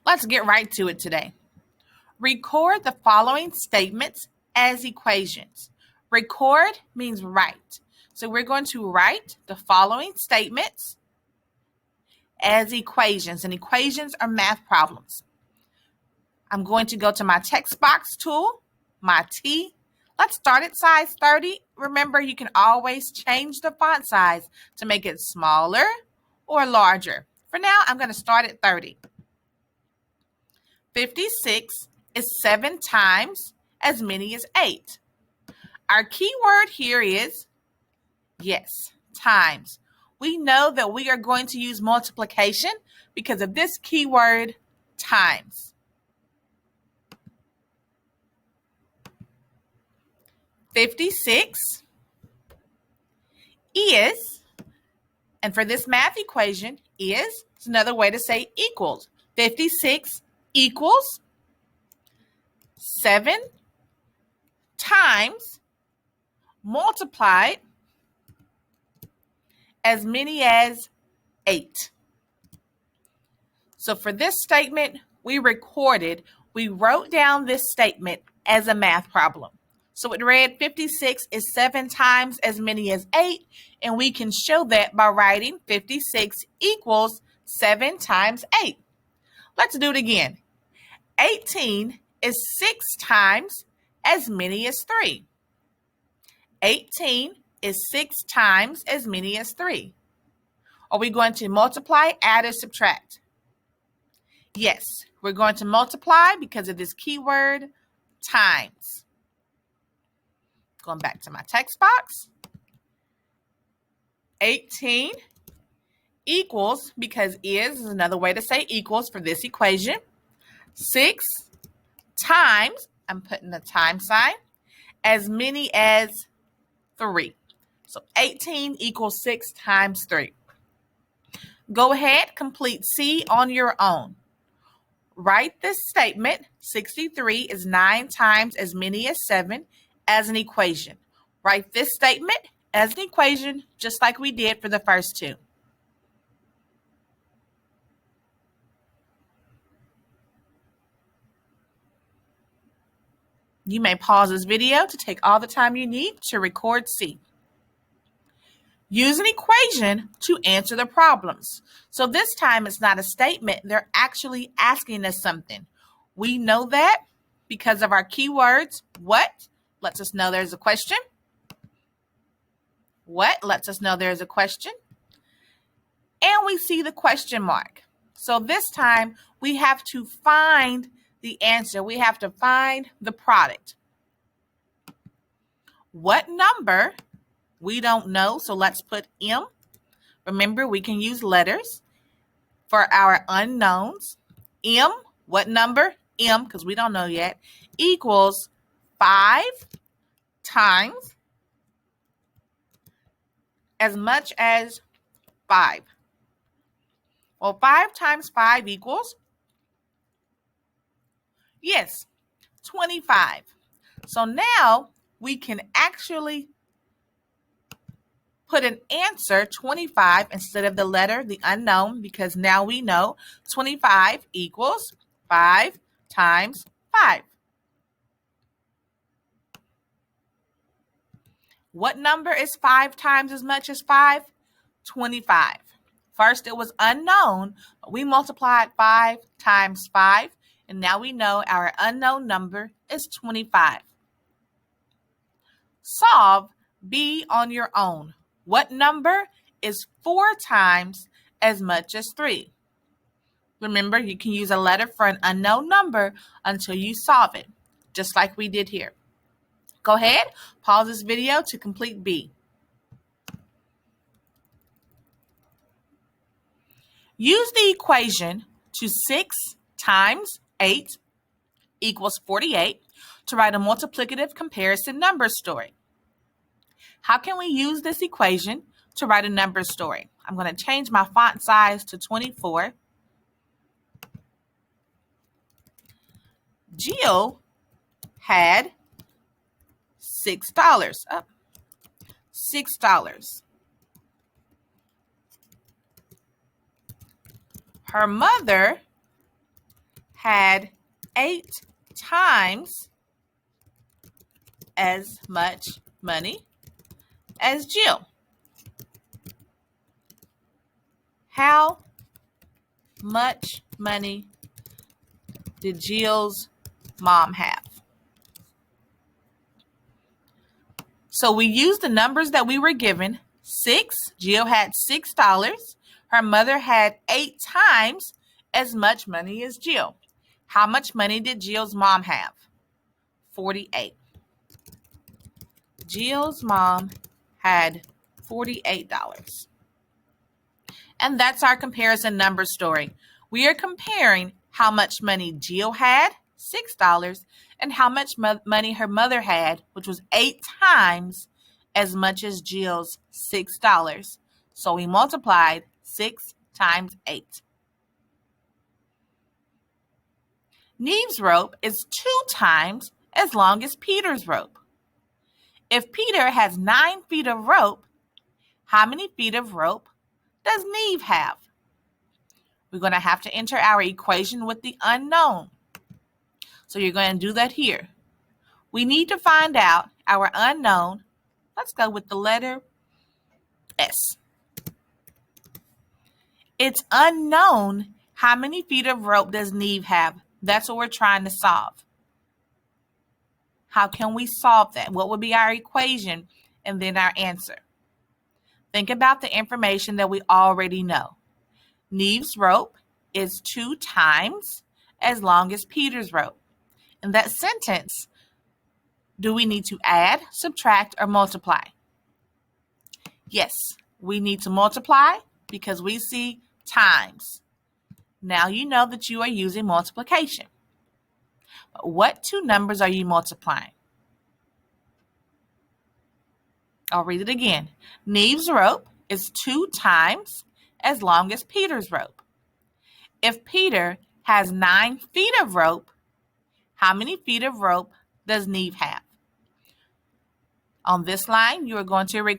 Let's get right to it today. Record the following statements as equations. Record means write. So we're going to write the following statements as equations, and equations are math problems. I'm going to go to my text box tool, my T. Let's start at size 30. Remember, you can always change the font size to make it smaller or larger. For now, I'm going to start at 30. 56 is 7 times as many as 8. Our key word here is, yes, times. We know that we are going to use multiplication because of this keyword, times. 56 is, and for this math equation, is another way to say equals. 56 equals 7 times multiplied as many as 8. So for this statement, we wrote down this statement as a math problem. So it read 56 is 7 times as many as 8, and we can show that by writing 56 equals 7 times 8. Let's do it again. 18 is 6 times as many as 3. 18 is 6 times as many as 3. Are we going to multiply, add, or subtract? Yes, we're going to multiply because of this keyword, times. Going back to my text box. 18 equals, because is another way to say equals for this equation, 6 times, I'm putting the time sign, as many as 3. So 18 equals 6 times 3. Go ahead, complete C on your own. Write this statement, 63 is 9 times as many as 7, as an equation. Write this statement as an equation, just like we did for the first two. You may pause this video to take all the time you need to record C. Use an equation to answer the problems. So this time it's not a statement, they're actually asking us something. We know that because of our keywords. What lets us know there's a question. What lets us know there's a question. And we see the question mark. So this time we have to find the answer. We have to find the product. What number? We don't know, so let's put M. Remember, we can use letters for our unknowns. M, what number? M, because we don't know yet, equals 5 times as much as 5. Well, 5 times 5 equals, yes, 25. So now we can actually put an answer, 25, instead of the letter, the unknown, because now we know 25 equals 5 times 5. What number is 5 times as much as 5? 25. First, it was unknown, but we multiplied 5 times 5, and now we know our unknown number is 25. Solve B on your own. What number is 4 times as much as 3? Remember, you can use a letter for an unknown number until you solve it, just like we did here. Go ahead, pause this video to complete B. Use the equation to 6 times 8 equals 48 to write a multiplicative comparison number story. How can we use this equation to write a number story? I'm going to change my font size to 24. Jill had $6. $6. Her mother had 8 times as much money as Jill. How much money did Jill's mom have? So we used the numbers that we were given. 6, Jill had $6. Her mother had 8 times as much money as Jill. How much money did Jill's mom have? 48. Jill's mom had $48. And that's our comparison number story. We are comparing how much money Jill had, $6, and how much money her mother had, which was 8 times as much as Jill's $6. So we multiplied 6 times 8. Neve's rope is 2 times as long as Peter's rope. If Peter has 9 feet of rope, how many feet of rope does Neve have? We're going to have to enter our equation with the unknown. So you're going to do that here. We need to find out our unknown. Let's go with the letter S. It's unknown how many feet of rope does Neve have. That's what we're trying to solve. How can we solve that? What would be our equation and then our answer? Think about the information that we already know. Neve's rope is 2 times as long as Peter's rope. In that sentence, do we need to add, subtract, or multiply? Yes, we need to multiply because we see times. Now you know that you are using multiplication. But what 2 numbers are you multiplying? I'll read it again. Neve's rope is 2 times as long as Peter's rope. If Peter has 9 feet of rope, how many feet of rope does Neve have? On this line, you are going to